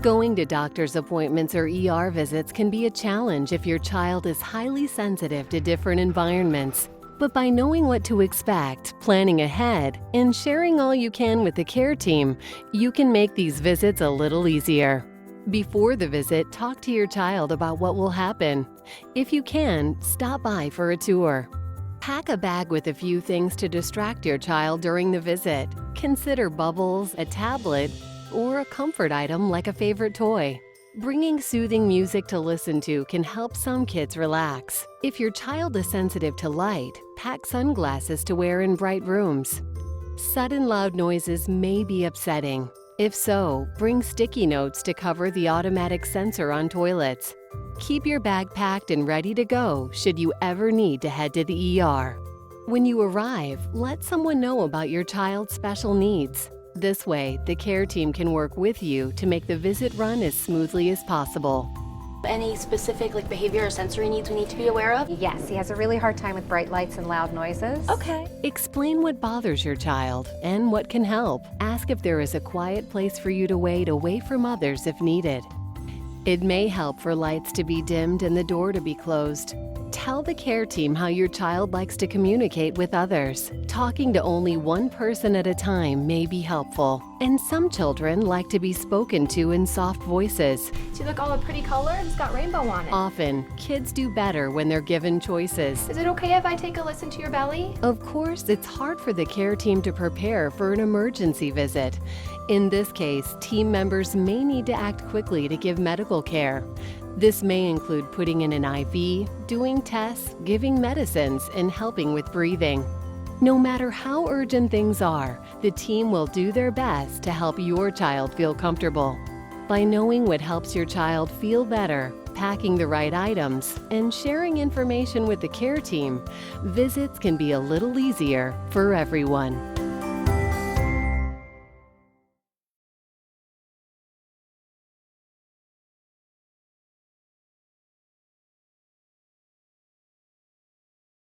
Going to doctor's appointments or ER visits can be a challenge if your child is highly sensitive to different environments. But by knowing what to expect, planning ahead, and sharing all you can with the care team, you can make these visits a little easier. Before the visit, talk to your child about what will happen. If you can, stop by for a tour. Pack a bag with a few things to distract your child during the visit. Consider bubbles, a tablet, or a comfort item like a favorite toy. Bringing soothing music to listen to can help some kids relax. If your child is sensitive to light, pack sunglasses to wear in bright rooms. Sudden loud noises may be upsetting. If so, bring sticky notes to cover the automatic sensor on toilets. Keep your bag packed and ready to go should you ever need to head to the ER. When you arrive, let someone know about your child's special needs. This way, the care team can work with you to make the visit run as smoothly as possible. Any specific behavior or sensory needs we need to be aware of? Yes, he has a really hard time with bright lights and loud noises. Okay. Explain what bothers your child and what can help. Ask if there is a quiet place for you to wait away from others if needed. It may help for lights to be dimmed and the door to be closed. Tell the care team how your child likes to communicate with others. Talking to only one person at a time may be helpful. And some children like to be spoken to in soft voices. Do you look all a pretty color? It's got rainbow on it. Often, kids do better when they're given choices. Is it okay if I take a listen to your belly? Of course, it's hard for the care team to prepare for an emergency visit. In this case, team members may need to act quickly to give medical care. This may include putting in an IV, doing tests, giving medicines, and helping with breathing. No matter how urgent things are, the team will do their best to help your child feel comfortable. By knowing what helps your child feel better, packing the right items, and sharing information with the care team, visits can be a little easier for everyone.